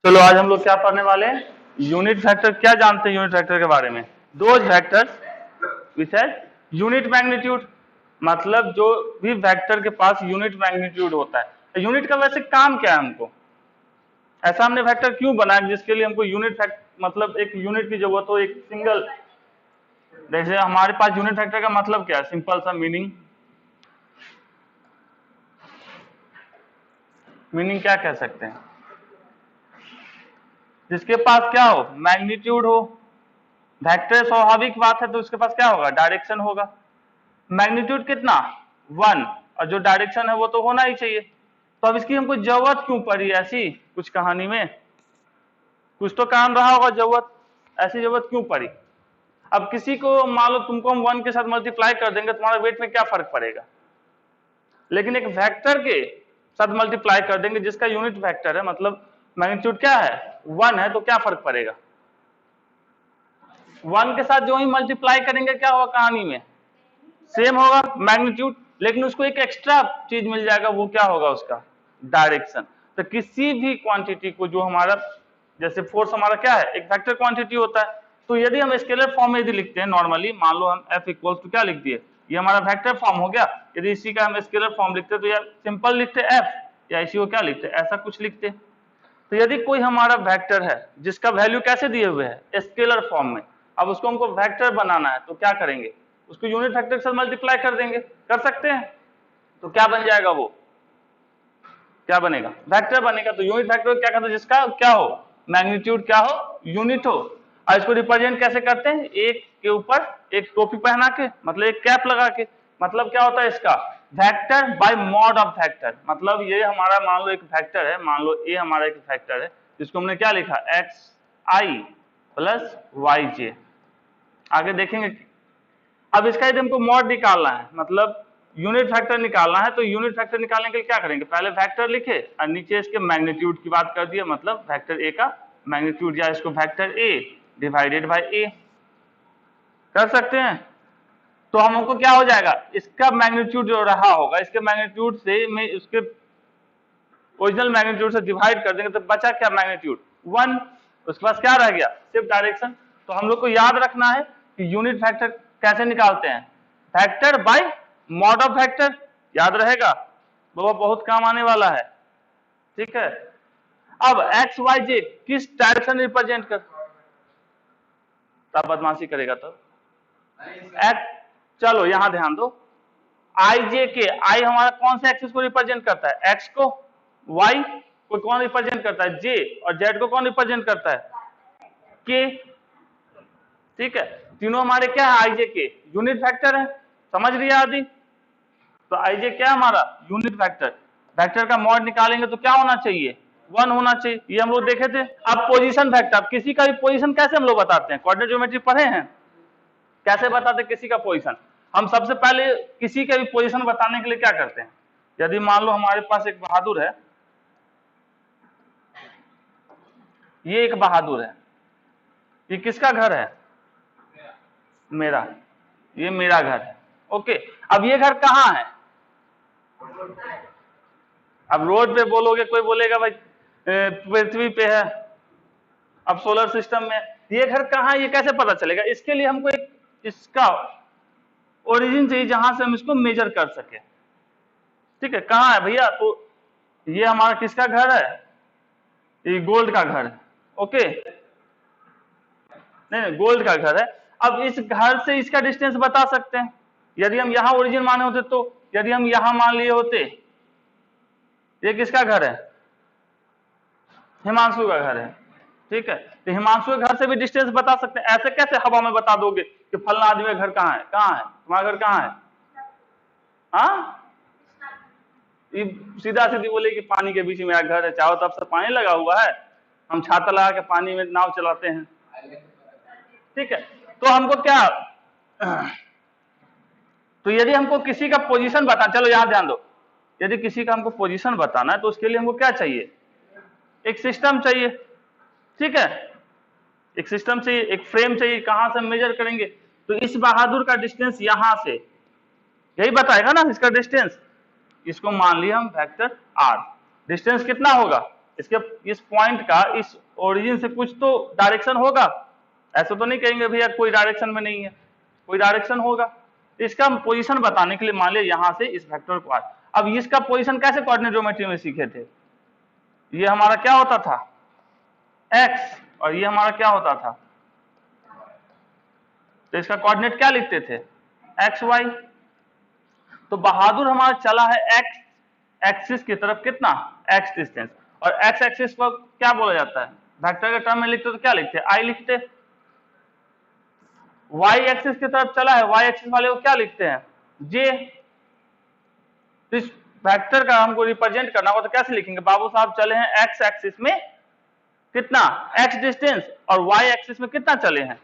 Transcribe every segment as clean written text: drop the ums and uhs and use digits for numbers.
चलो आज हम लोग क्या पढ़ने वाले हैं, यूनिट वेक्टर। क्या जानते हैं यूनिट वेक्टर के बारे में? Those vectors which has unit magnitude, मतलब जो भी वेक्टर के पास यूनिट मैग्नीट्यूड होता है। यूनिट का वैसे काम क्या है, हमको ऐसा हमने वेक्टर क्यों बनाया जिसके लिए हमको यूनिट वेक्टर मतलब एक यूनिट की जरूरत हो, एक सिंगल। जैसे हमारे पास यूनिट वेक्टर का मतलब क्या है, सिंपल सा मीनिंग क्या कह सकते हैं? जिसके पास क्या हो, मैग्नीट्यूड हो। वेक्टर स्वाभाविक बात है, तो उसके पास क्या होगा, डायरेक्शन होगा। मैग्नीट्यूड कितना, 1, और जो डायरेक्शन है वो तो होना ही चाहिए। तो अब इसकी हमको जरूरत क्यों पड़ी ऐसी कुछ कहानी में? कुछ तो काम रहा होगा जरूरत, ऐसी जरूरत क्यों पड़ी? अब किसी को मान लो तुमको हम 1 के साथ मल्टीप्लाई कर देंगे, तुम्हारा वेट में क्या फर्क पड़ेगा? लेकिन एक वेक्टर के साथ मल्टीप्लाई कर देंगे जिसका यूनिट वेक्टर है, मतलब मैग्नीट्यूड क्या है, 1 है, तो क्या फर्क पड़ेगा? 1 के साथ जो ही मल्टीप्लाई करेंगे क्या होगा कहानी में, सेम होगा मैग्नीट्यूड, लेकिन उसको एक एक्स्ट्रा चीज मिल जाएगा, वो क्या होगा, उसका डायरेक्शन। तो किसी भी क्वांटिटी को जो हमारा, जैसे फोर्स हमारा क्या है, एक वेक्टर क्वांटिटी होता है, तो यदि हम स्केलर फॉर्म में यदि लिखते हैं नॉर्मली, मान लो हम F इक्वल टू क्या लिख दिए, ये हमारा वेक्टर फॉर्म हो गया। यदि इसी का हम स्केलर फॉर्म लिखते तो यार सिंपल लिखते F, या इसी को क्या लिखते, ऐसा कुछ लिखते। तो यदि कोई हमारा वेक्टर है जिसका वैल्यू कैसे दिए हुए है, स्केलर फॉर्म में, अब उसको हमको वेक्टर बनाना है तो क्या करेंगे, उसको यूनिट वेक्टर के साथ मल्टीप्लाई कर देंगे, कर सकते हैं। तो क्या बन जाएगा, वो क्या बनेगा, वेक्टर बनेगा। तो यूनिट वेक्टर क्या कहते हैं, जिसका क्या हो, मैग्नीट्यूड क्या हो, यूनिट हो। और इसको रिप्रेजेंट कैसे करते हैं, एक के ऊपर एक टोपी पहना के, मतलब एक कैप लगा के। मतलब क्या होता है इसका, vector by mod of vector. मतलब ये हमारा मान लो एक वेक्टर है, मान लो ए हमारा एक वेक्टर है, जिसको हमने क्या लिखा, एक्स आई प्लस वाई जे। आगे देखेंगे। अब इसका यदि हमको मॉड निकालना है, मतलब यूनिट फैक्टर निकालना है, तो यूनिट फैक्टर निकालने के लिए क्या करेंगे, पहले वेक्टर लिखे और नीचे इसके मैग्नीट्यूड की बात कर दिया, मतलब वेक्टर ए का मैग्नीट्यूड, या इसको वेक्टर ए डिवाइडेड बाय ए कर सकते हैं। तो हमको क्या हो जाएगा, इसका मैग्नीट्यूड जो रहा होगा, इसके मैग्नीट्यूड से में उसके ओरिजिनल मैग्नीट्यूड से डिवाइड कर देंगे, तो बचा क्या, मैग्नीट्यूड 1। उसके पास क्या रह गया, सिर्फ डायरेक्शन। तो हम लोग को याद रखना है कि यूनिट वेक्टर कैसे निकालते हैं, vector by mod of vector, याद रहेगा, वो बहुत काम आने वाला है। ठीक है। अब एक्स वाई जे किस डायरेक्शन रिप्रेजेंट कर, तब बदमाशी करेगा तो एक्स, चलो यहां ध्यान दो, आई जे के, आई हमारा कौन से एक्सिस को रिप्रेजेंट करता है, एक्स को, वाई को कौन रिप्रेजेंट करता है, जे, और जेड को कौन रिप्रेजेंट करता है, के। ठीक है, तीनों हमारे क्या है, आई जे के यूनिट वेक्टर है, समझ लिया आदि। तो आई जे क्या हमारा यूनिट वेक्टर, वेक्टर का मॉड निकालेंगे तो क्या होना चाहिए, 1 होना चाहिए, ये हम लोग देखे थे। अब पोजीशन वेक्टर, अब किसी का भी पोजीशन कैसे हम लोग बताते हैं, कोऑर्डिनेट ज्योमेट्री पढ़े हैं, कैसे बताते किसी का पोजीशन? हम सबसे पहले किसी का भी पोजीशन बताने के लिए क्या करते हैं, यदि मान लो हमारे पास एक बहादुर है, ये एक बहादुर है, ये किसका घर है, मेरा, ये मेरा घर है। ओके, अब ये घर कहाँ है, अब रोड पे बोलोगे, कोई बोलेगा भाई पृथ्वी पे है, अब सोलर सिस्टम में, ये घर कहाँ है, ये कैसे पता चलेगा? इसके लिए हमको एक इसका ओरिजिन चाहिए जहां से हम इसको मेजर कर सके। ठीक है, कहाँ है भैया, तो ये हमारा किसका घर है, ये गोल्ड का घर है। ओके, नहीं गोल्ड का घर है। अब इस घर से इसका डिस्टेंस बता सकते हैं, यदि हम यहाँ ओरिजिन माने होते तो। यदि हम यहाँ मान लिए होते, ये किसका घर है, हिमांशु का घर है। ठीक है, तो हिमांशु के घर से भी डिस्टेंस बता सकते हैं। ऐसे कैसे हवा में बता दोगे कि फलना आदमी का घर कहाँ है, कहाँ है तुम्हारा घर, कहाँ है? हाँ, ये सीधा सीधी बोले कि पानी के बीच में मेरा घर है, चारों तरफ से पानी लगा हुआ है, हम छाता लगा के पानी में नाव चलाते हैं। ठीक है, तो हमको क्या, तो यदि हमको किसी का पोजीशन बताना, चलो यहां ध्यान दो, यदि किसी का हमको पोजीशन बताना है तो उसके लिए हमको क्या चाहिए, एक सिस्टम चाहिए। ठीक है, एक सिस्टम चाहिए, एक फ्रेम चाहिए, कहां से मेजर करेंगे? तो इस बहादुर का डिस्टेंस यहां से यही बताएगा ना इसका डिस्टेंस। इसको मान लिया हम वेक्टर आर, डिस्टेंस कितना होगा, इसके इस पॉइंट का इस ओरिजिन से कुछ तो डायरेक्शन होगा, ऐसा तो नहीं कहेंगे भैया कोई डायरेक्शन में नहीं है, कोई डायरेक्शन होगा। तो इसका हम पोजीशन बताने के लिए मान लिया यहां से इस वेक्टर को अब इसका पोजीशन कैसे कोऑर्डिनेट ज्योमेट्री में सीखे थे, ये हमारा क्या होता था x और ये हमारा क्या होता था, तो इसका कोऑर्डिनेट क्या लिखते थे एक्स वाई। तो बहादुर हमारा चला है एक्स एक्सिस की तरफ कितना x डिस्टेंस, और x एक्सिस पर क्या बोला जाता है वेक्टर के टर्म में लिखते तो क्या लिखते i लिखते। y एक्सिस की तरफ चला है, y एक्सिस वाले को क्या लिखते हैं j। तो इस वेक्टर का हमको रिप्रेजेंट करना होगा तो कैसे लिखेंगे, बाबू साहब चले हैं x एक्सिस में कितना x डिस्टेंस और y एक्सिस में कितना चले हैं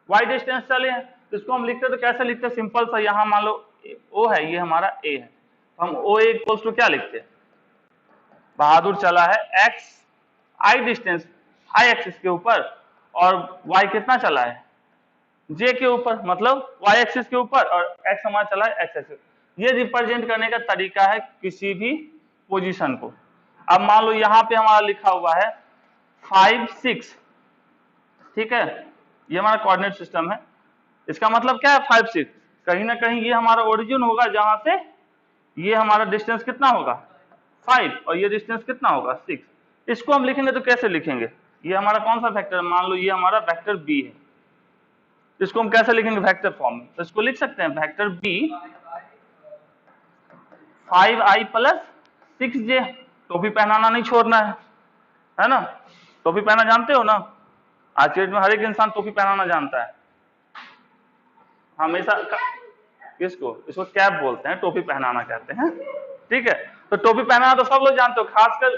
y डिस्टेंस चले हैं। तो इसको हम लिखते तो कैसे लिखते, सिंपल सा, यहां मान लो o है, ये हमारा a है, तो हम OA इक्वल्स टू क्या लिखते हैं, बहादुर चला है x i distance i axis के ऊपर और y कितना चला है j के ऊपर, मतलब y एक्सिस के ऊपर, और x हमारा चला है x एक्सिस। ये रिप्रेजेंट करने का तरीका है किसी भी पोजीशन को। अब मान लो यहां पे हमारा लिखा हुआ है 5 6, ठीक है, ये हमारा कोऑर्डिनेट सिस्टम है। इसका मतलब क्या है 5 6, कहीं ना कहीं ये हमारा ओरिजिन होगा जहां से ये हमारा डिस्टेंस कितना होगा 5 और ये डिस्टेंस कितना होगा 6। इसको हम लिखेंगे तो कैसे लिखेंगे, ये हमारा कौन सा वेक्टर है, मान लो ये हमारा वेक्टर बी है, इसको हम कैसे लिखेंगे वेक्टर फॉर्म में, तो इसको लिख सकते हैं vector B 5i plus 6j। टोपी पहनाना नहीं छोड़ना है ना, टोपी पहना जानते हो ना, आज के डेट में हर एक इंसान टोपी पहनाना जानता है हमेशा। किसको, इसको कैप बोलते हैं, टोपी पहनाना कहते हैं, ठीक है। तो टोपी पहनाना तो सब लोग जानते हो, खासकर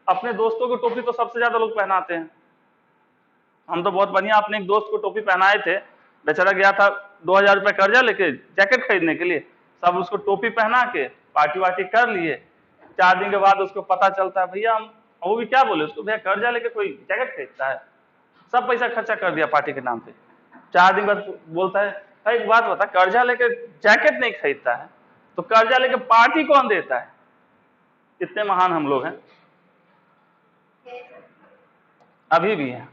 अपने दोस्तों को टोपी तो सबसे ज्यादा लोग पहनाते हैं। हम तो बहुत बढ़िया अपने एक दोस्त को टोपी पहनाए थे, बेचारा गया था 2000 रुपये कर्जा लेके जैकेट खरीदने के लिए, सब उसको टोपी पहना के पार्टी वार्टी कर लिए। 4 दिन के बाद उसको पता चलता है भैया हम, वो भी क्या बोले उसको, भैया कर्जा लेके कोई जैकेट खरीदता है, सब पैसा खर्चा कर दिया पार्टी के नाम पे। 4 दिन बाद बोलता है एक बात बता, कर्जा लेके जैकेट नहीं खरीदता है तो कर्जा लेके पार्टी कौन देता है। कितने महान हम लोग हैं, अभी भी हैं।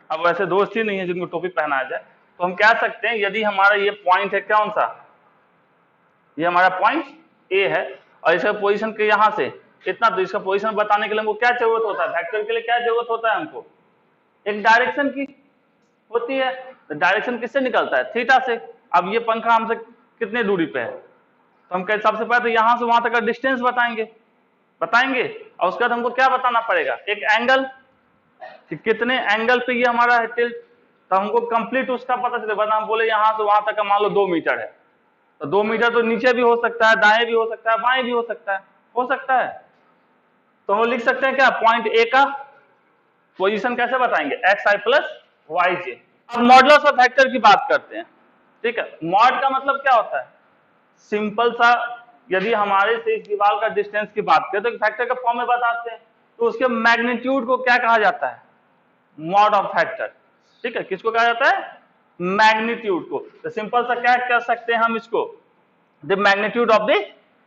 अब वैसे दोस्त ही नहीं है जिनको टोपी पहनाया जाए, तो हम कह सकते हैं यदि हमारा ये पॉइंट है कौन सा, ये हमारा पॉइंट ए है और इसका पोजीशन के यहां से इतना, तो इसका पोजीशन बताने के लिए हमको क्या जरूरत होता है, वेक्टर के लिए क्या जरूरत होता है हमको, एक डायरेक्शन की होती है। तो डायरेक्शन किससे निकलता है थीटा से। अब ये पंखा हमसे कितने दूरी पे है, तो हम सबसे पहले तो यहां से वहां तक का डिस्टेंस बताएंगे और उसके बाद हमको क्या बताना पड़ेगा, एक एंगल, कि कितने एंगल पे ये हमारा है टिल्ट, तो हमको कंप्लीट उसका पता चले। वरना हम बोले यहां से वहां तक का मान लो 2 मीटर है, तो 2 मीटर तो नीचे भी हो सकता है, दाएं भी हो सकता है, बाएं भी हो सकता है। तो हम लिख सकते हैं क्या, पॉइंट ए का पोजीशन कैसे बताएंगे, एक्स आई प्लस वाई जे। अब मॉडुलस ऑफ वेक्टर की बात करते हैं, ठीक है। मॉड का मतलब क्या होता है, सिंपल सा, यदि हमारे से इस दीवार का डिस्टेंस की बात करें तो वेक्टर के फॉर्म में बताते हैं, तो उसके मैग्नीट्यूड को क्या कहा जाता है, मॉड ऑफ वेक्टर, ठीक है। किसको कहा जाता है, मैग्नीट्यूड को। तो सिंपल सा क्या कर सकते हैं हम इसको, the magnitude of the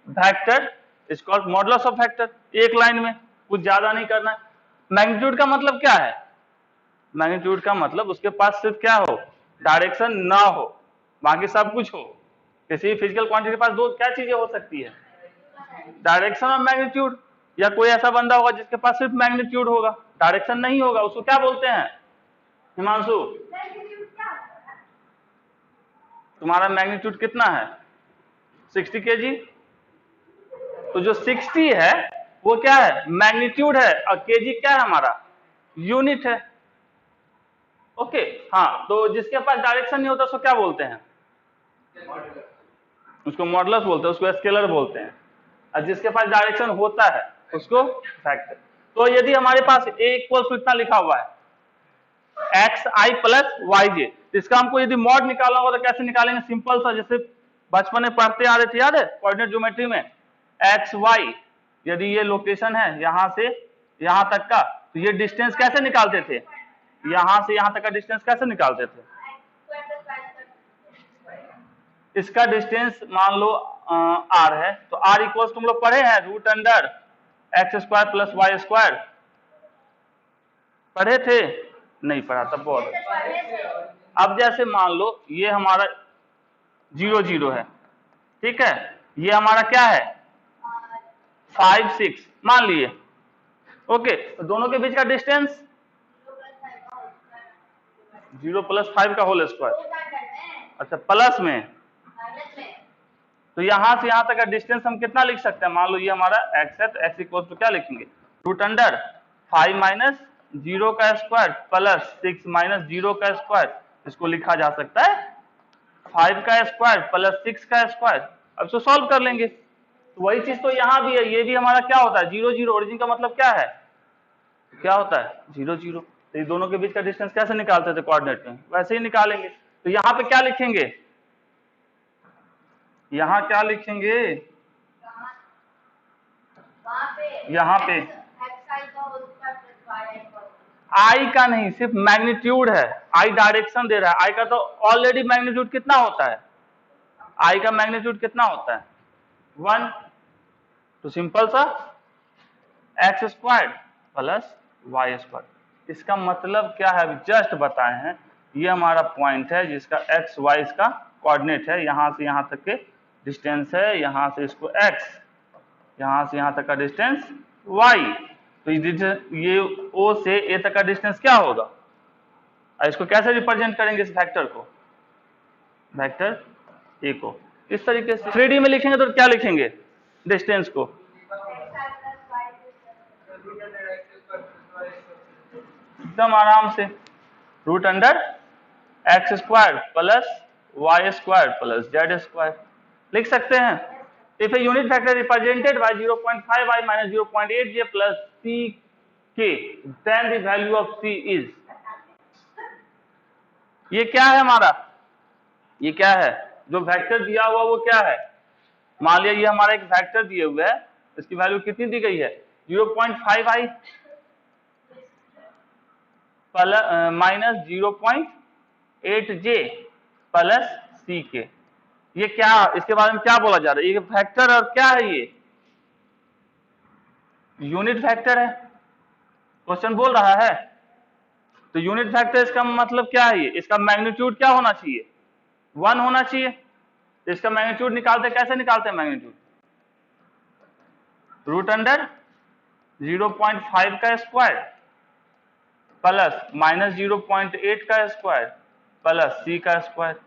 vector is called modulus of vector. एक लाइन में, कुछ ज्यादा नहीं करना है। मैग्नीट्यूड का मतलब क्या है, मैग्नीट्यूड का मतलब उसके पास सिर्फ क्या हो, डायरेक्शन ना हो, बाकी सब कुछ हो। किसी फिजिकल क्वांटिटी के पास दो क्या चीजें हो सकती है, डायरेक्शन और मैग्नीट्यूड। या कोई ऐसा बंदा होगा जिसके पास सिर्फ मैग्नीट्यूड होगा, डायरेक्शन नहीं होगा, उसको क्या बोलते हैं हिमांशु, तुम्हारा मैग्नीट्यूड कितना है 60 kg। तो जो 60 है वो क्या है, मैग्नीट्यूड है, और केजी क्या है हमारा, यूनिट है। ओके, हाँ। तो जिसके पास डायरेक्शन नहीं होता उसको क्या बोलते हैं, उसको मॉडुलस बोलते हैं, उसको स्केलर बोलते हैं। और जिसके पास डायरेक्शन होता है उसको वेक्टर। तो यदि हमारे पास ए इक्वल इतना लिखा हुआ है एक्स आई प्लस वाई जे, इसका हमको यदि मॉड निकालना होगा तो कैसे निकालेंगे, सिंपल सा, जैसे बचपन में पढ़ते आ रहे थे, याद है कोऑर्डिनेट ज्योमेट्री में, एक्स वाई, यदि ये लोकेशन है यहां से यहां तक का, तो ये डिस्टेंस कैसे निकालते थे, यहां से यहां तक का डिस्टेंस कैसे निकालते थे, इसका डिस्टेंस मान लो आर है, तो आर इक्वल तुम लोग पढ़े हैं root under x square plus y square, पढ़े थे? नहीं पढ़ा था, बहुत। अब जैसे मान लो ये हमारा 0 0 है, ठीक है, ये हमारा क्या है 5 6 मान लिए, ओके। तो दोनों के बीच का डिस्टेंस 0 + 5 का होल स्क्वायर, अच्छा प्लस में, तो यहां से यहां तक का डिस्टेंस हम कितना लिख सकते हैं? मान लो ये हमारा x है, तो x इक्वल टू क्या लिखेंगे, √5 - 0 का स्क्वायर प्लस 6 - 0 का स्क्वायर, इसको लिखा जा सकता है 5 का स्क्वायर प्लस 6 का स्क्वायर। अब इसको सॉल्व कर लेंगे, तो वही चीज तो यहाँ भी है, ये भी हमारा क्या होता है 0 0, ओरिजिन का मतलब क्या है, क्या होता है 0 0। तो ये दोनों के बीच का डिस्टेंस कैसे निकालते थे कोऑर्डिनेट में, वैसे ही निकालेंगे। तो यहाँ पे क्या लिखेंगे, यहाँ क्या लिखेंगे, यहाँ पे आई का नहीं, सिर्फ मैग्नीट्यूड है, आई डायरेक्शन दे रहा है, आई का तो ऑलरेडी मैग्नीट्यूड कितना होता है, आई का मैग्नीट्यूड कितना होता है 1, तो सिंपल सा x square plus y square. इसका मतलब क्या है, अभी जस्ट बताए हैं, ये हमारा पॉइंट है जिसका एक्स वाई इसका कोऑर्डिनेट है, यहाँ से यहाँ तक के डिस्टेंस है, यहाँ से इसको x, यहाँ से यहाँ तक का डिस्टेंस y, तो ये O से A तक का डिस्टेंस क्या होगा, इसको कैसे रिप्रेजेंट करेंगे इस वेक्टर को, वेक्टर A को इस तरीके से 3D में लिखेंगे तो क्या लिखेंगे डिस्टेंस को, एकदम आराम से √x² plus y² plus z² लिख सकते हैं। If a unit vector represented by 0.5i - 0.8j plus ck, then the value of c is, ये क्या है हमारा, ये क्या है जो वेक्टर दिया हुआ वो क्या है, मान लिया ये हमारा एक वेक्टर दिए हुए है, इसकी वैल्यू कितनी दी गई है 0.5i minus 0.8j plus ck, ये क्या, इसके बारे में क्या बोला जा रहा है, ये वेक्टर और क्या है, ये यूनिट वेक्टर है, क्वेश्चन बोल रहा है। तो यूनिट वेक्टर इसका मतलब क्या है, ये इसका मैग्नीट्यूड क्या होना चाहिए 1 होना चाहिए। तो इसका मैग्नीट्यूड निकालते कैसे निकालते हैं मैग्नीट्यूड, √0.5 का स्क्वायर प्लस -0.8 का स्क्वायर प्लस c का स्क्वायर,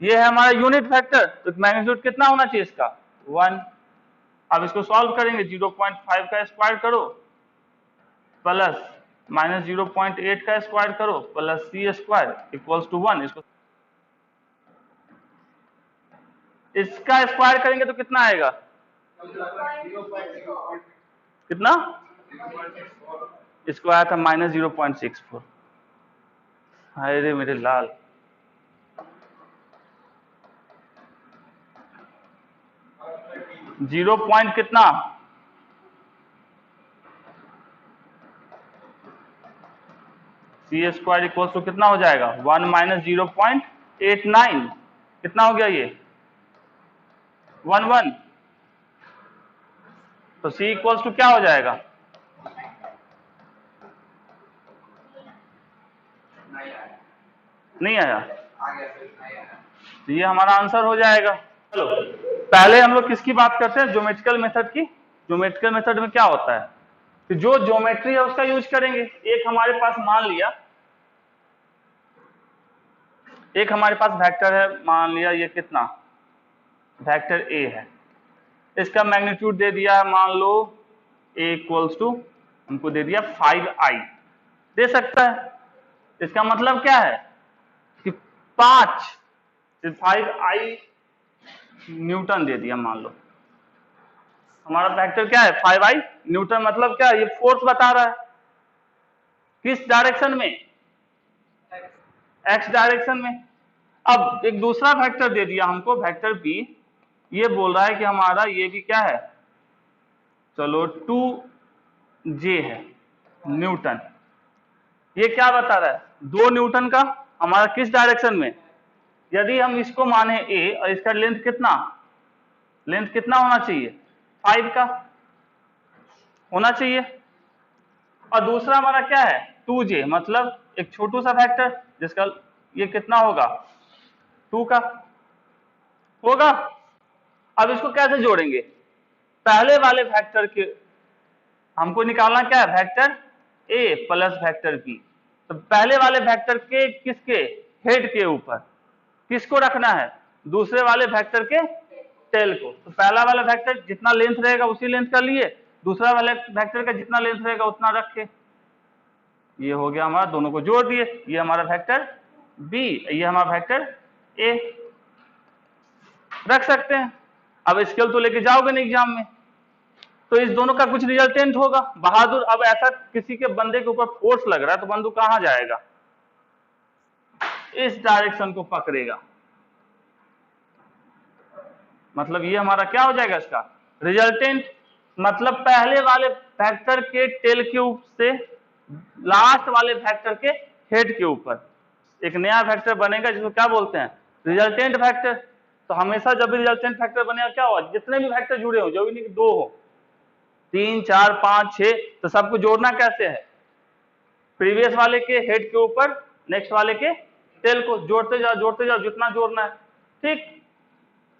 ये है हमारा यूनिट वेक्टर। तो मैग्नीट्यूड कितना होना चाहिए इसका 1। अब इसको सॉल्व करेंगे, 0.5 का स्क्वायर करो प्लस -0.8 का स्क्वायर करो प्लस c² इक्वल्स टू 1। इसका स्क्वायर करेंगे तो कितना आएगा, कितना, इसको आया था -0.64। हाय रे मेरे लाल, जीरो पॉइंट कितना, c² इक्वल्स टू कितना हो जाएगा 1 - 0.89, कितना हो गया ये 1 तो c इक्वल्स टू क्या हो जाएगा, नहीं आया, तो ये हमारा आंसर हो जाएगा। चलो पहले हम लोग किसकी बात करते हैं, ज्योमेट्रिकल मेथड की। ज्योमेट्रिकल मेथड में क्या होता है कि जो ज्योमेट्री है उसका यूज करेंगे। एक हमारे पास मान लिया, एक हमारे पास वेक्टर है, मान लिया ये कितना वेक्टर a है, इसका मैग्नीट्यूड दे दिया मान लो a इक्वल्स टू हमको दे दिया 5i दे सकता है। इसका मतलब क्या है कि 5i न्यूटन दे दिया, मान लो हमारा वेक्टर क्या है 5i न्यूटन, मतलब क्या ये फोर्स बता रहा है किस डायरेक्शन में, x डायरेक्शन में। अब एक दूसरा वेक्टर दे दिया हमको वेक्टर b, ये बोल रहा है कि हमारा ये भी क्या है, चलो 2j है न्यूटन। ये क्या बता रहा है 2 न्यूटन का हमारा किस डायरेक्शन में, यदि हम इसको माने a और इसका लेंथ कितना होना चाहिए 5 का, होना चाहिए। और दूसरा हमारा क्या है 2j, मतलब एक छोटू सा फैक्टर जिसका ये कितना होगा 2 का होगा। अब इसको कैसे जोड़ेंगे, पहले वाले फैक्टर के हमको निकालना क्या है vector a plus vector b। तो पहले वाले वेक्टर के किसके हेड के ऊपर किसको रखना है, दूसरे वाले वेक्टर के टेल को। तो पहला वाला वेक्टर जितना लेंथ रहेगा उसी लेंथ का लिए, दूसरा वाले वेक्टर का जितना लेंथ रहेगा उतना रखे। ये हो गया हमारा, दोनों को जोड़ दिए, ये हमारा वेक्टर b, ये हमारा वेक्टर a रख सकते हैं। अब स्केल तो लेके जाओगे नहीं एग्जाम में, तो इस दोनों का कुछ रिजल्टेंट होगा। बहादुर अब ऐसा किसी के बंदे के ऊपर फोर्स लग रहा है तो बंदूक कहां जाएगा, इस डायरेक्शन को पकड़ेगा। मतलब ये हमारा क्या हो जाएगा इसका रिजल्टेंट, मतलब पहले वाले वेक्टर के टेल के ऊपर से लास्ट वाले वेक्टर के हेड के ऊपर एक नया वेक्टर बनेगा जिसको क्या बोलते हैं रिजल्टेंट वेक्टर। तो हमेशा जब भी रिजल्टेंट वेक्टर बनेगा क्या होगा, जितने भी वेक्टर जुड़े हो, जो भी नहीं 2 हो 3 4 5 6, तो सबको जोड़ना कैसे है, प्रीवियस वाले के हेड के ऊपर नेक्स्ट वाले के टेल को जोड़ते जाओ जितना जोड़ना है, ठीक।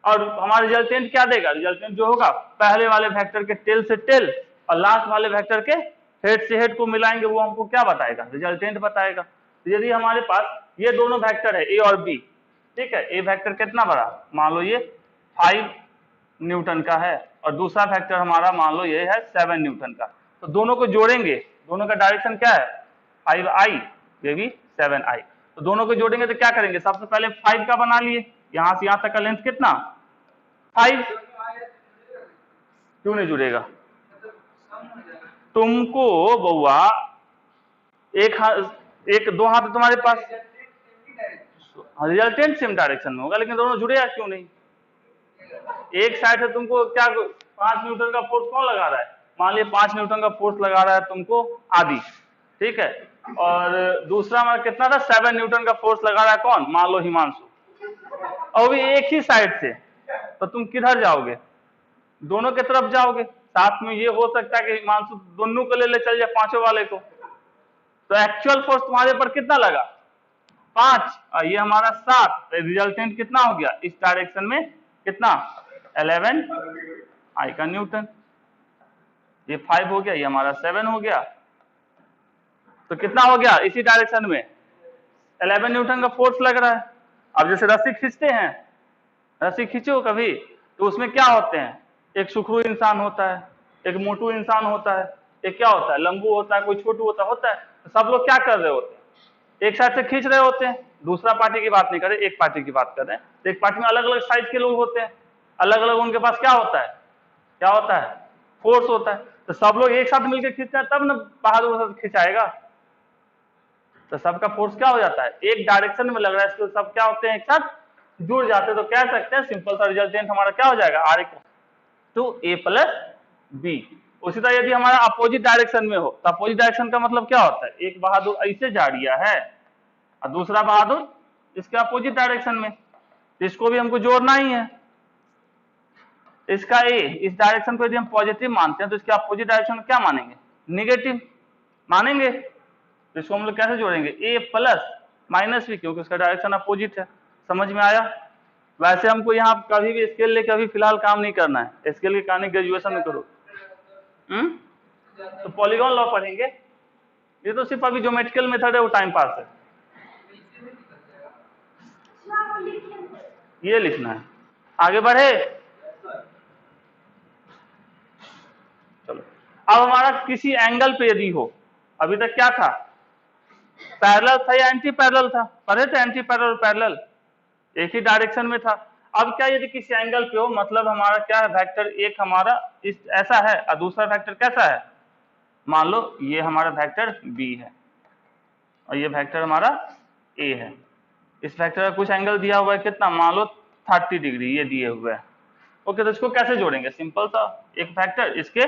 और हमारा रिजल्टेंट क्या देगा, रिजल्टेंट जो होगा पहले वाले वेक्टर के टेल से टेल और लास्ट वाले वेक्टर के हेड से हेड को मिलाएंगे, वो हमको क्या बताएगा रिजल्टेंट बताएगा। तो यदि हमारे पास ये दोनों वेक्टर है ए और बी, ठीक है, ए वेक्टर कितना बड़ा, मान लो ये 5 न्यूटन का है और दूसरा वेक्टर हमारा मान लो ये है 7 न्यूटन का। तो दोनों को जोड़ेंगे, दोनों का डायरेक्शन क्या है 5i, ये भी 7i। तो दोनों को जोड़ेंगे तो क्या करेंगे, सबसे पहले 5 का बना लिए, यहां से यहां तक का लेंथ कितना 5, क्यों नहीं जुड़ेगा, तुमको बउआ एक दो हाथ है तुम्हारे पास, रिजल्टेंट सेम डायरेक्शन में होगा लेकिन दोनों जुड़ेगा क्यों नहीं। एक साइड है तुमको क्या 5 न्यूटन का फोर्स कौन लगा रहा है, मान लीजिए 5 न्यूटन का फोर्स लगा रहा है तुमको आदि, ठीक है, और दूसरा हमारा कितना था 7 न्यूटन का फोर्स लगा रहा है कौन, मान लो हिमांशु, और भी एक ही साइड से, तो तुम किधर जाओगे, दोनों की तरफ जाओगे। साथ में ये हो सकता है कि हिमांशु दोनों को ले चल जाए पांचों वाले को, तो एक्चुअल फोर्स तुम्हारे पर कितना लगा 5 और ये हमारा 7, रिजल्टेंट कितना हो गया इस डायरेक्शन में कितना 11 आई का न्यूटन, ये 5 हो गया, ये हमारा 7 हो गया, तो कितना हो गया इसी डायरेक्शन में 11 न्यूटन का फोर्स लग रहा है। अब जैसे रस्सी खींचते हैं, रस्सी खींचो कभी तो उसमें क्या होते हैं, एक सुखरू इंसान होता है, एक मोटू इंसान होता है, एक क्या होता है लंबू होता है, कोई छोटू होता है। तो सब लोग क्या कर रहे होते हैं, एक साइड से खींच रहे होते हैं, दूसरा पार्टी की बात नहीं कर रहे, एक पार्टी की बात कर रहे हैं। तो एक पार्टी में अलग अलग साइज के लोग होते हैं, अलग अलग उनके पास क्या होता है फोर्स होता है। तो सब लोग एक साथ मिलकर खींचते हैं तब ना बहादुर खिंचाएगा, तो सबका फोर्स क्या हो जाता है एक डायरेक्शन में लग रहा है, इसको सब क्या होते हैं एक साथ जुड़ जाते हैं। तो कह सकते हैं सिंपल सा रिजल्टेंट हमारा क्या हो जाएगा r two a plus b. उसी तरह यदि हमारा अपोजिट डायरेक्शन में हो तो अपोजिट डायरेक्शन का मतलब क्या होता है, एक बहादुर ऐसे जा रहा है और दूसरा बहादुर इसके अपोजिट डायरेक्शन में, इसको भी हमको जोड़ना ही है। इसका ए इस डायरेक्शन को यदि हम पॉजिटिव मानते हैं तो इसके अपोजिट डायरेक्शन में क्या मानेंगे निगेटिव मानेंगे। तो इसको हम लोग कैसे जोड़ेंगे ए प्लस माइनस बी, क्योंकि उसका डायरेक्शन अपोजिट है। समझ में आया। वैसे हमको यहाँ कभी भी स्केल लेके अभी फिलहाल काम नहीं करना है, स्केल की कहानी ग्रेजुएशन में करो। तो पॉलीगॉन लॉ पढ़ेंगे, ये तो सिर्फ अभी ज्योमेट्रिकल मेथड है वो टाइम पास है, ये लिखना है। आगे बढ़े, चलो। अब हमारा किसी एंगल पे यदि हो, अभी तक क्या था पैरेलल था या एंटी पैरेलल था, पढ़े थे एंटी पैरेलल पैरेलल एक ही डायरेक्शन में था। अब क्या यदि किसी एंगल पे हो, मतलब हमारा क्या है वेक्टर एक हमारा इस ऐसा है और दूसरा वेक्टर कैसा है, मान लो ये हमारा वेक्टर बी है और ये वेक्टर हमारा ए है। इस वेक्टर का कुछ एंगल दिया हुआ है कितना, मान लो 30 डिग्री ये दिए हुए है। ओके, तो इसको कैसे जोड़ेंगे, सिंपल सा, एक वेक्टर इसके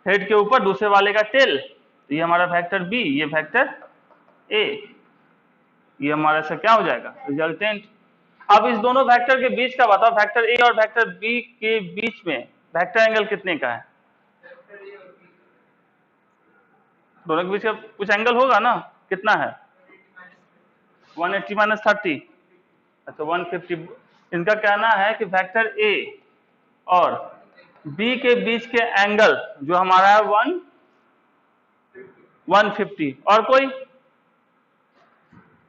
हेड के ऊपर दूसरे वाले का टेल, तो ये हमारा वेक्टर बी, ये वेक्टर ए, ये हमारा से क्या हो जाएगा रिजल्टेंट। अब इस दोनों वेक्टर के बीच का बताओ, वेक्टर ए और वेक्टर बी के बीच में वेक्टर एंगल कितने का है, दोनों के बीच का कुछ एंगल होगा ना, कितना है 180 माइनस 30, अच्छा 150। इनका कहना है कि वेक्टर ए और बी के बीच के एंगल जो हमारा है 150। और कोई,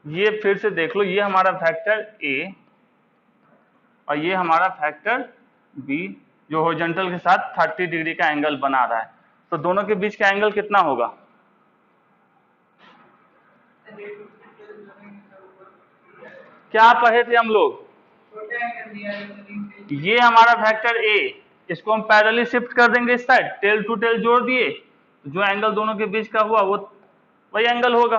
ये फिर से देख लो, ये हमारा वेक्टर ए और ये हमारा वेक्टर बी जो हॉरिजॉन्टल के साथ 30 डिग्री का एंगल बना रहा है, तो दोनों के बीच का एंगल कितना होगा? क्या पढ़े थे हम लोग? ये हमारा वेक्टर ए, इसको हम पैरेलली शिफ्ट कर देंगे इस साइड, टेल टू टेल जोड़ दिए, जो एंगल दोनों के बीच का हुआ वो वही एंगल होगा।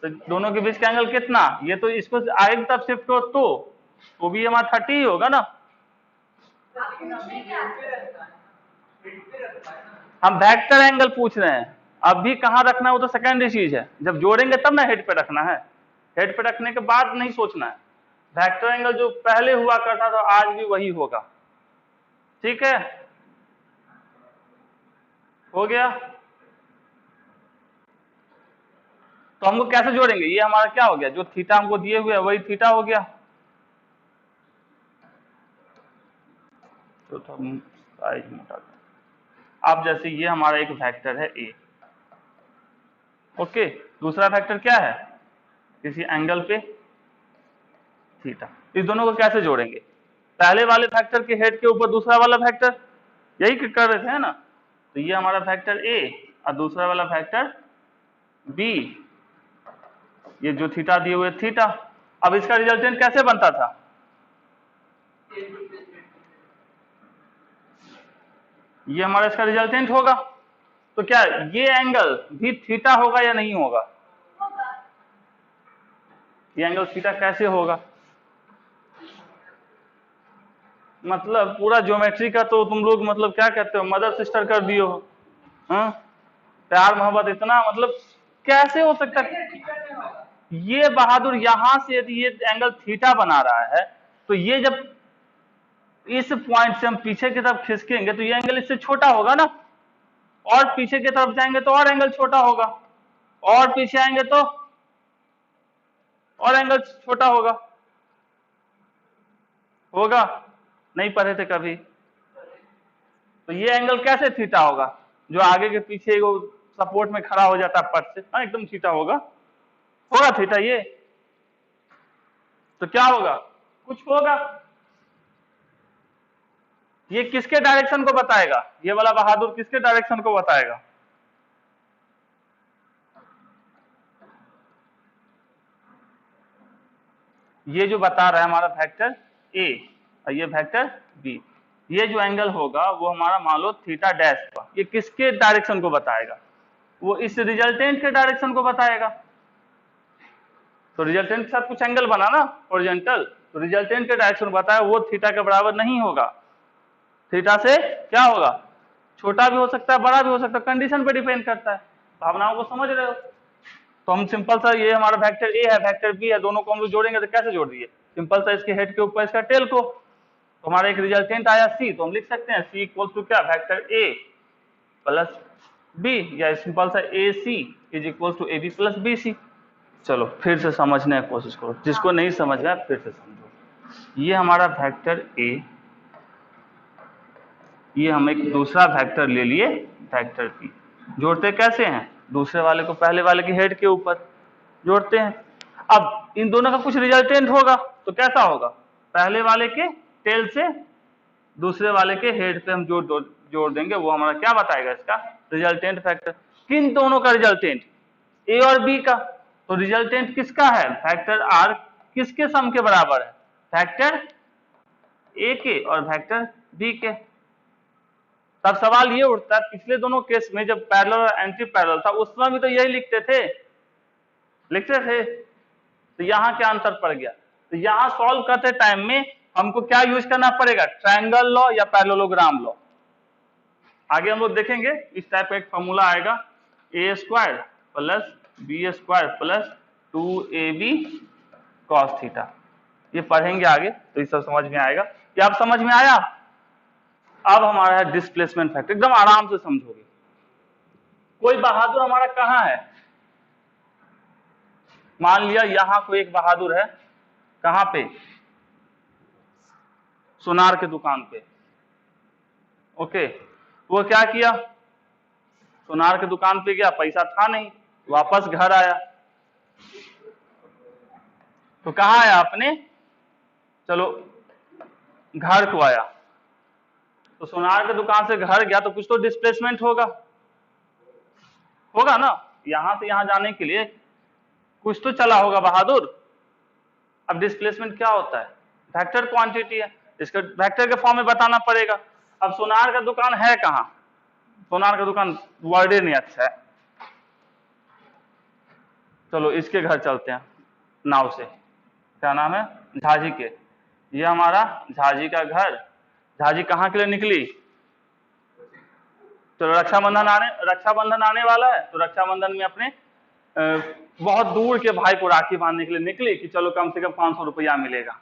तो दोनों के बीच का एंगल कितना, ये तो इसको आगे की तरफ शिफ्ट हो तो भी हमारा 30 ही होगा ना। हम वेक्टर एंगल पूछ रहे हैं, अभी कहाँ रखना है वो तो सेकेंडरी चीज है, जब जोड़ेंगे तब ना हेड पे रखना है, हेड पे रखने के बाद नहीं सोचना है। वेक्टर एंगल जो पहले हुआ करता था आज भी वही होगा, ठीक है, हो गया। तो हमको कैसे जोड़ेंगे, ये हमारा क्या हो गया, जो थीटा हमको दिए हुए है वही थीटा हो गया। तो हम साइज मोटा, अब जैसे ये हमारा एक वेक्टर है ए, ओके, दूसरा वेक्टर क्या है, किसी एंगल पे थीटा। इस दोनों को कैसे जोड़ेंगे, पहले वाले वेक्टर के हेड के ऊपर दूसरा वाला वेक्टर, यही कर रहे थे है ना। तो ये हमारा वेक्टर ए और दूसरा वाला वेक्टर बी, ये जो थीटा दिए हुए थीटा। अब इसका रिजल्टेंट कैसे बनता था, ये हमारा इसका रिजल्टेंट होगा। तो क्या ये एंगल भी थीटा होगा या नहीं होगा, ये एंगल थीटा कैसे होगा, मतलब पूरा ज्योमेट्री का तो तुम लोग मतलब क्या कहते हो, मदर सिस्टर कर दियो हो, हाँ? प्यार मोहब्बत इतना, मतलब कैसे हो सकता है ये बहादुर, यहां से यदि ये एंगल थीटा बना रहा है तो ये जब इस पॉइंट से हम पीछे की तरफ खिसकेंगे तो ये एंगल इससे छोटा होगा ना, और पीछे की तरफ जाएंगे तो और एंगल छोटा होगा, और पीछे आएंगे तो और एंगल छोटा होगा, होगा, नहीं पढ़े थे कभी। तो ये एंगल कैसे थीटा होगा, जो आगे के पीछे वो सपोर्ट में खड़ा हो जाता है पट से, हाँ एकदम थीटा होगा थीटा ये। तो क्या होगा, कुछ होगा, ये किसके डायरेक्शन को बताएगा, ये वाला बहादुर किसके डायरेक्शन को बताएगा, ये जो बता रहा है हमारा वेक्टर ए और ये वेक्टर बी, ये जो एंगल होगा वो हमारा मान लो थीटा डैश का, ये किसके डायरेक्शन को बताएगा, वो इस रिजल्टेंट के डायरेक्शन को बताएगा। तो रिजल्टेंट के साथ कुछ एंगल बना ना हॉरिजॉन्टल, तो रिजल्टेंट के डायरेक्शन बताया वो थीटा के बराबर नहीं होगा, थीटा से क्या होगा, छोटा भी हो सकता है बड़ा भी हो सकता है, कंडीशन पे डिपेंड करता है। भावनाओं को समझ रहे हो। तो हम सिंपल सा, ये हमारा वेक्टर ए है वेक्टर बी है, दोनों को हम लोग जोड़ेंगे तो कैसे जोड़ दिए, सिंपल सा इसके हेड के ऊपर इसका टेल को, तो हमारा एक रिजल्टेंट आया सी, तो हम लिख सकते हैं सी इक्वल टू क्या, वेक्टर ए प्लस बी, या सिंपल सा a c is equal to a b plus b c. चलो फिर से समझने की कोशिश करो, जिसको नहीं समझ में फिर से समझो। ये हमारा वेक्टर ए, ये हम एक दूसरा वेक्टर ले लिए वेक्टर बी, जोड़ते कैसे हैं, दूसरे वाले को पहले वाले के हेड के ऊपर जोड़ते हैं। अब इन दोनों का कुछ रिजल्टेंट होगा, तो कैसा होगा, पहले वाले के टेल से दूसरे वाले के हेड पे हम जोड़ देंगे, वो हमारा क्या बताएगा, इसका रिजल्टेंट फैक्टर। किन दोनों का रिजल्टेंट, ए और बी का। तो रिजल्टेंट किसका है, फैक्टर आर किसके सम के बराबर है, फैक्टर ए के और फैक्टर बी के। तब सवाल ये उठता है, पिछले दोनों केस में जब पैरेलल और एंटी पैरेलल था उस समय भी तो यही लिखते थे, तो यहां क्या अंतर पड़ गया, तो यहां सॉल्व करते टाइम में हमको क्या यूज करना पड़ेगा, ट्रायंगल लॉ या पैरेललोग्राम लॉ। आगे हम लोग देखेंगे इस टाइप का एक फॉर्मूला आएगा, a square plus b square plus 2ab cos theta, ये पढ़ेंगे आगे तो ये सब समझ में आएगा। क्या आप समझ में आया, अब हमारा है डिस्प्लेसमेंट फैक्टर, एकदम आराम से समझोगे। कोई बहादुर हमारा कहाँ है, मान लिया यहां कोई एक बहादुर है, कहां पे, सुनार के दुकान पे। ओके, वो क्या किया, सुनार के दुकान पे गया, पैसा था नहीं, वापस घर आया। तो कहाँ आया, अपने चलो घर को आया। तो सुनार के दुकान से घर गया तो कुछ तो डिस्प्लेसमेंट होगा, होगा ना, यहां से यहां जाने के लिए कुछ तो चला होगा बहादुर। अब डिस्प्लेसमेंट क्या होता है, वेक्टर क्वांटिटी है, इसको वेक्टर के फॉर्म में बताना पड़ेगा। अब सुनार का दुकान है कहां, सुनार का दुकान वर्ड नहीं अच्छा है, चलो इसके घर चलते हैं नाव से, क्या नाम है, झाजी के। ये हमारा झाजी का घर। झाजी कहाँ के लिए निकली, तो रक्षाबंधन आने वाला है, तो रक्षाबंधन में अपने बहुत दूर के भाई को राखी बांधने के लिए निकली कि चलो कम से कम 500 रुपया मिलेगा।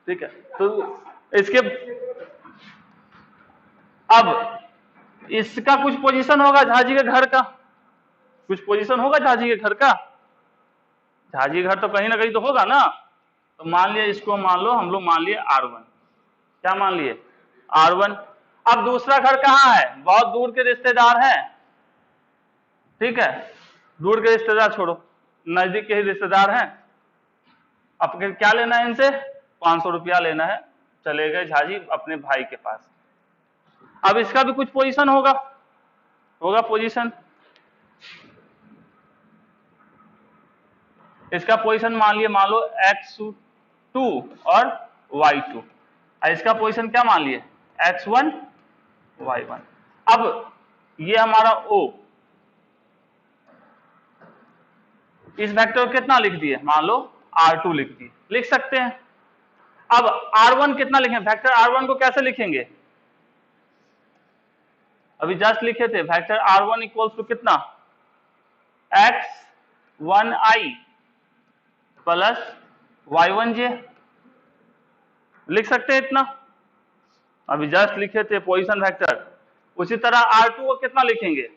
ठीक है, तो इसके अब इसका कुछ पोजीशन होगा झाजी के घर का, कुछ पोजीशन होगा झाजी के घर का, झाजी घर तो कहीं ना कहीं तो होगा ना। तो मान लिया इसको, मान लो हम लोग मान लिए R1, क्या मान लिए, R1। अब दूसरा घर कहाँ है, बहुत दूर के रिश्तेदार हैं, ठीक है, दूर के रिश्तेदार छोड़ो, नजदीक के ही रिश्तेदार हैं। अब क्या लेना है इनसे, 500 रुपया लेना है, चले गए झाजी अपने भाई के पास। अब इसका भी कुछ पोजीशन होगा, पोजीशन, इसका पोजीशन मान लो X2 और Y2, इसका पोजीशन क्या मान लिए, X1 Y1। अब ये हमारा O, इस वेक्टर को कितना लिख दिए, मान लो R2 लिख दिए, लिख सकते हैं। अब R1 कितना लिखें, वेक्टर R1 को कैसे लिखेंगे, अभी जस्ट लिखे थे, वेक्टर R1 इक्वल्स टू कितना, X1I प्लस Y1J, लिख सकते हैं इतना, अभी जस्ट लिखे थे पोजीशन वेक्टर। उसी तरह R2 को कितना लिखेंगे,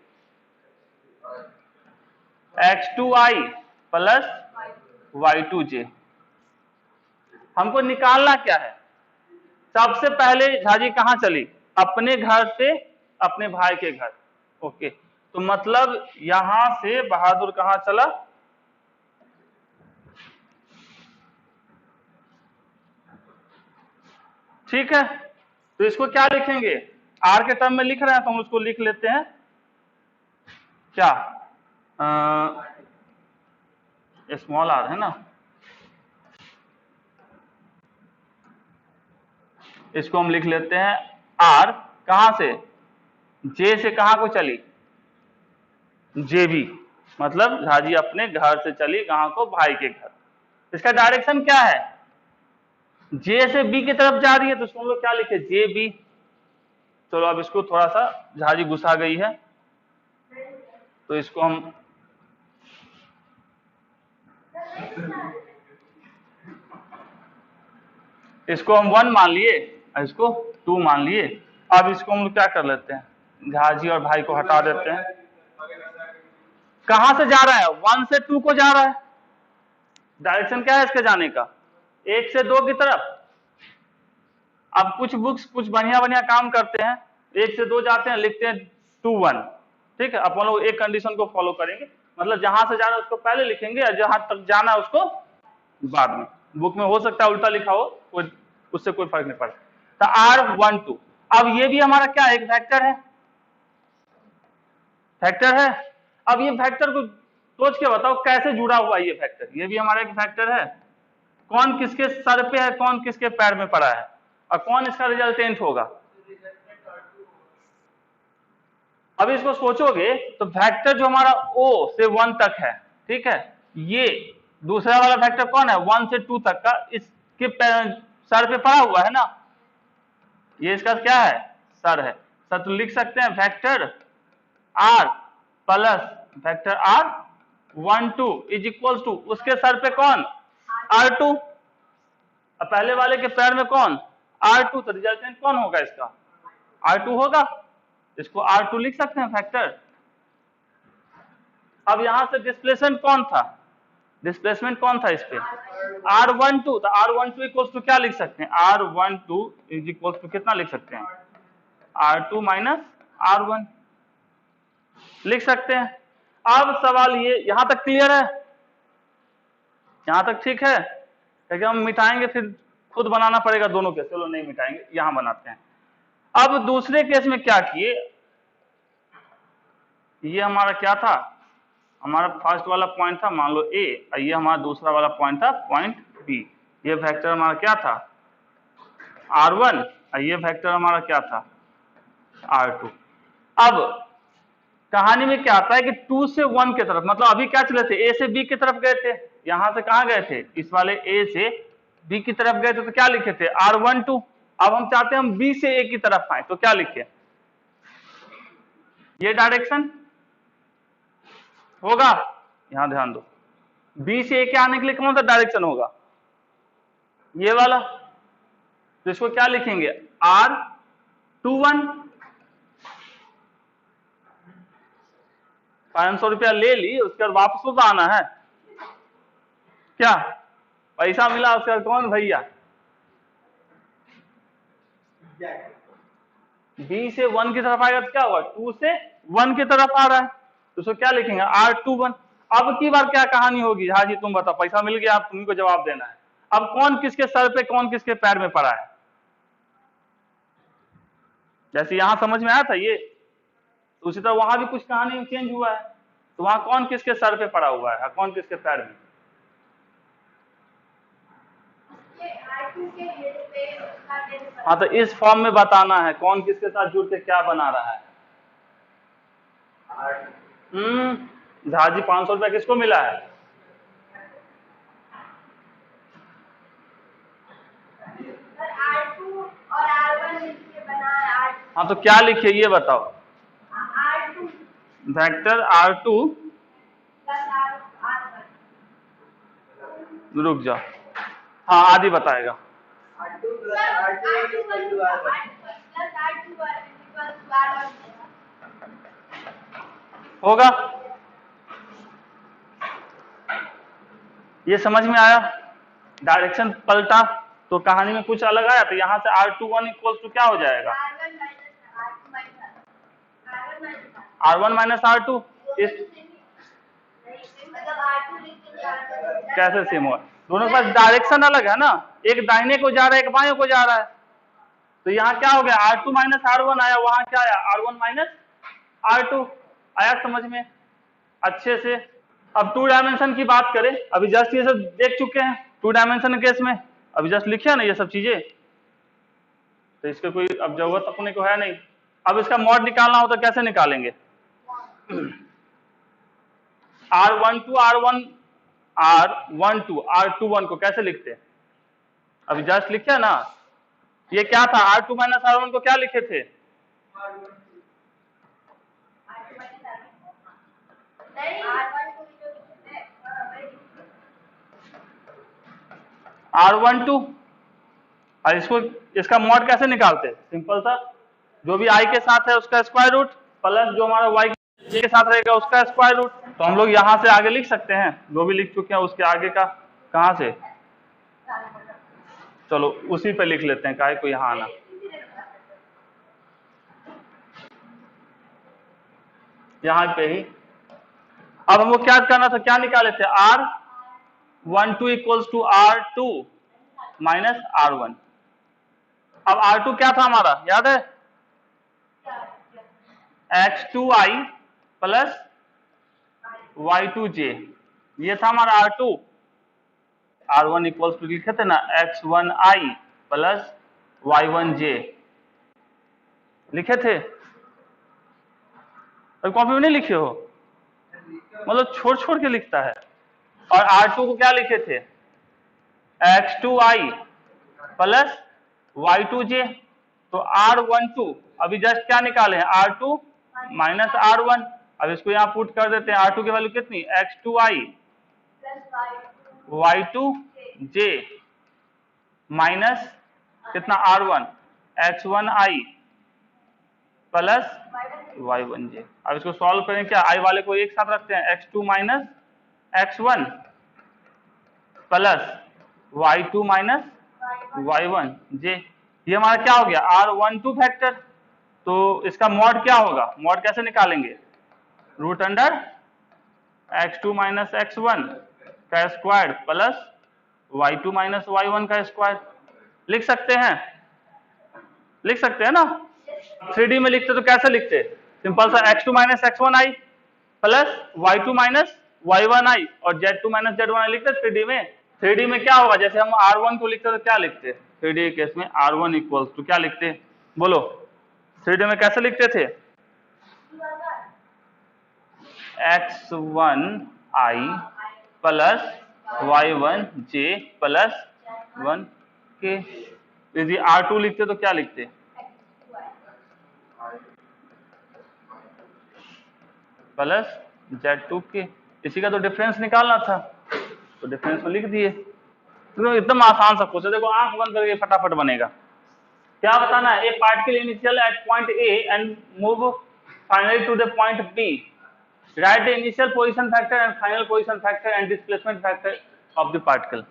X2I प्लस Y2J। हमको निकालना क्या है, सबसे पहले झाजी कहां चली, अपने घर से अपने भाई के घर। ओके, तो मतलब यहां से बहादुर कहां चला, ठीक है, तो इसको क्या लिखेंगे, आर के टर्म में लिख रहे हैं तो हम उसको लिख लेते हैं क्या, स्मॉल आर है ना, इसको हम लिख लेते हैं आर, कहां से, जे से कहां को चली, जेबी, मतलब झाजी अपने घर से चली कहां को, भाई के घर। इसका डायरेक्शन क्या है, जे से बी की तरफ जा रही है, तो उसको हम लोग क्या लिखे, जे बी। चलो अब इसको थोड़ा सा, झाजी घुसा गई है तो इसको हम इसको हम 1 मान लिए, इसको 2 मान लिए। अब इसको हम लोग क्या कर लेते हैं, झाजी और भाई को हटा देते हैं। कहां से जा रहा है, 1 से 2 को जा रहा है, डायरेक्शन क्या है इसके जाने का, 1 से 2 की तरफ। अब कुछ बुक्स कुछ बढ़िया बढ़िया काम करते हैं, 1 से 2 जाते हैं, लिखते हैं 2 1, ठीक है, अपन लोग एक कंडीशन को फॉलो करेंगे, मतलब जहां से जाना है उसको पहले लिखेंगे और जहां तक जाना है उसको बाद में। बुक में हो सकता है उल्टा लिखा हो, कोई उससे कोई फर्क नहीं पड़ता। तो R12, अब ये भी हमारा क्या है, एक वेक्टर है, वेक्टर है। अब ये वेक्टर को सोच के बताओ कैसे जुड़ा हुआ है ये वेक्टर, ये भी हमारा एक वेक्टर है, कौन किसके सर पे है, कौन किसके पैर में पड़ा है, और कौन इसका रिजल्टेंट होगा। अब इसको सोचोगे तो वेक्टर जो हमारा O से 1 तक है, ठीक है, ये दूसरा वाला वेक्टर कौन है, 1 से 2 तक का, इसके सर पे पड़ा हुआ है ना, ये इसका क्या है, सर है, सर, तो लिख सकते हैं vector R plus vector R12 is equal to उसके सर पे कौन, R2, पहले वाले के पैर में कौन, R2, तो रिजल्टेंट कौन होगा इसका, R2 होगा, इसको R2 लिख सकते हैं फैक्टर। अब यहां से डिस्प्लेसमेंट कौन था, डिस्प्लेसमेंट कौन था इस पे, R12, तो R12 इक्वल्स टू क्या लिख सकते हैं, R12 इज इक्वल्स टू कितना लिख सकते हैं, R2 माइनस R1 लिख सकते हैं। अब सवाल ये, यहां तक क्लियर है, यहां तक ठीक है, क्योंकि हम मिटाएंगे फिर खुद बनाना पड़ेगा दोनों के, चलो नहीं मिटाएंगे, यहां बनाते हैं। अब दूसरे केस में क्या किए, ये हमारा क्या था, हमारा फर्स्ट वाला पॉइंट था मान लो ए, और ये हमारा दूसरा वाला पॉइंट था पॉइंट बी। ये वेक्टर हमारा क्या था R1, और ये वेक्टर हमारा क्या था R2। अब कहानी में क्या आता है कि 2 से 1 की तरफ, मतलब अभी क्या चले थे, ए से बी की तरफ गए थे, यहां से कहां गए थे, इस वाले ए से बी की तरफ गए थे, तो क्या लिखे थे R12। अब हम चाहते हैं हम बी से ए की तरफ आए, तो क्या लिखे, ये डायरेक्शन होगा, यहां ध्यान दो, बी से ए के आने के लिए कौन सा डायरेक्शन होगा, ये वाला, तो इसको क्या लिखेंगे R21। 500 रुपया ले ली, उसके बाद वापस तो आना है, क्या पैसा मिला उसके बाद कौन भैया, बी से 1 की तरफ आएगा तो क्या होगा, 2 से 1 की तरफ आ रहा है, तो उसको क्या लिखेंगे R21। अब की बार क्या कहानी होगी, हाँ जी तुम बताओ, पैसा मिल गया, अब तुम्ही को जवाब देना है। अब कौन किसके सर पे कौन किसके पैर में पड़ा है, जैसे यहां समझ में आया था ये, तो उसी तरह वहां भी कुछ कहानी चेंज हुआ है, तो वहां कौन किसके सर पे पड़ा हुआ है, कौन किसके पैर में, हाँ तो इस फॉर्म में बताना है कौन किसके साथ जुड़ के क्या बना रहा है। झा जी 500 रुपया किसको मिला है, हाँ तो क्या लिखिए ये बताओ, वेक्टर R2, रुक जाओ, हाँ आदि बताएगा, होगा, ये समझ में आया, डायरेक्शन पलटा तो कहानी में कुछ अलग आया, तो यहां से R21 इक्वल टू क्या हो जाएगा, R1 माइनस R2, इस कैसे सेम हुआ, दोनों के पास डायरेक्शन अलग है ना, एक दाहिने को जा रहा है एक बाएं को जा रहा है, तो यहाँ क्या हो गया R2 माइनस R1 आया, वहां क्या आया R1 माइनस R2 आया, समझ में अच्छे से। अब 2 डायमेंशन की बात करें, अभी जस्ट ये सब देख चुके हैं 2 डायमेंशन केस में, अभी जस्ट लिखे ना ये सब चीजें, तो इसके कोई अब जरूरत अपने को है नहीं। अब इसका मॉड निकालना हो तो कैसे निकालेंगे, R12 को कैसे लिखते हैं, अभी जस्ट लिखे ना, ये क्या था R2 माइनस R1 को क्या लिखे थे, R12, और इसको इसका मॉड कैसे निकालते हैं, सिंपल सा, जो भी I के साथ है उसका स्क्वायर रूट प्लस जो हमारा Y के साथ रहेगा उसका स्क्वायर रूट, तो हम लोग यहां से आगे लिख सकते हैं, जो भी लिख चुके हैं उसके आगे का, कहां से, चलो उसी पे लिख लेते हैं, काहे को यहां आना, यहां पे ही। अब हमको क्या करना था, क्या निकाले थे R12 equals to R2 minus R1। अब R2 क्या था हमारा, याद है, X2I प्लस Y2J, ये था हमारा R2। R1 इक्वल्स टू लिखे थे ना X1I प्लस Y1J, लिखे थे, कॉपी में नहीं लिखे हो, मतलब छोड़ छोड़ के लिखता है। और R2 को क्या लिखे थे X2I प्लस Y2J, तो R12 अभी जस्ट क्या निकाले हैं R2 माइनस R1, अब इसको यहाँ पुट कर देते हैं, R2 की वैल्यू कितनी X2I Y2J माइनस कितना R1 X1I प्लस y1j। अब इसको सॉल्व करें, क्या आई वाले को एक साथ रखते हैं, x2 minus x1 plus y2 minus y1j। ये हमारा क्या हो गया, R12 फैक्टर। तो इसका मॉड क्या होगा, मॉड कैसे निकालेंगे, root under x2 minus x1 का square plus y2 minus y1 का स्क्वायर। लिख सकते हैं, लिख सकते हैं ना। 3D में लिखते तो कैसे लिखते, सिंपल सा x2 माइनस x1 आई प्लस y2 माइनस y1 आई और z2 माइनस z1 आई लिखते 3D में। 3D में क्या होगा, जैसे हम R1 को लिखते तो क्या लिखते, 3D केस में R1 इक्वल्स टू क्या लिखते, बोलो 3D में कैसे लिखते थे, x1i plus y1j plus 1k। यदि R2 लिखते तो क्या लिखते, प्लस z2k। इसी का तो डिफरेंस निकालना था, तो डिफरेंस को लिख दिए। तो एकदम आसान सा क्वेश्चन, देखो आंख बंद करके फटाफट बनेगा। क्या बताना है, a particle initial at point A and move finally to the point B, right the initial position factor and final position factor and displacement factor of the particle.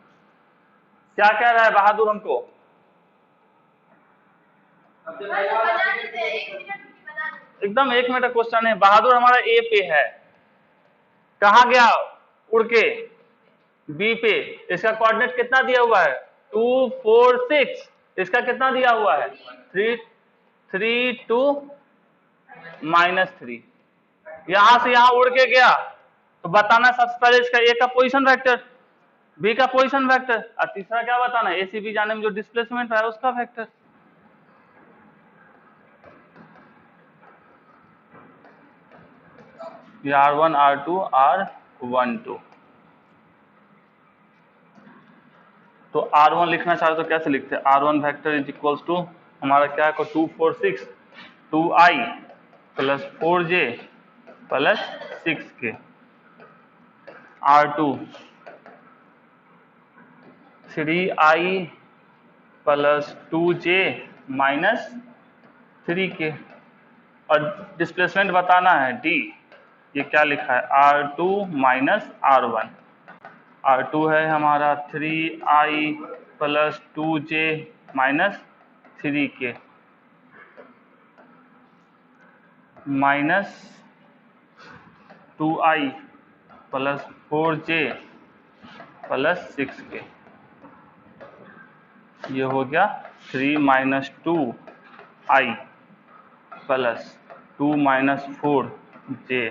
क्या कह रहा है बहादुर हमको, एकदम 1 मिनट का क्वेश्चन है। बहादुर हमारा ए पे है, कहा गया उड़ के बी पे, इसका कोऑर्डिनेट कितना दिया हुआ है 2 4 6, इसका कितना दिया हुआ है 3 3 2 -3। यहां से यहां उड़ के गया तो बताना सबसे पहले इसका ए का पोजीशन वेक्टर, बी का पोजीशन वेक्टर और तीसरा क्या बताना है, ए से बी जाने में जो डिस्प्लेसमेंट है उसका वेक्टर। ये R1 R2 R12। तो R1 लिखना चाहे तो कैसे लिखते हैं, R1 vector is equals to हमारा क्या है 2 4 6 2i plus 4j plus 6k। R2 3i plus 2j minus 3k और डिस्प्लेसमेंट बताना है d। ये क्या लिखा है R2 माइनस R1। R2 है हमारा 3i plus 2j minus 3k minus 2i plus 4j plus 6k। ये हो गया 3 minus 2i plus 2 minus 4j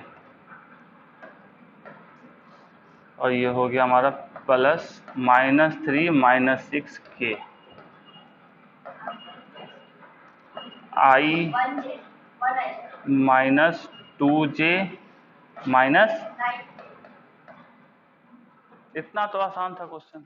और ये हो गया हमारा plus -3 minus 6k i minus 2j minus. इतना तो आसान था क्वेश्चन।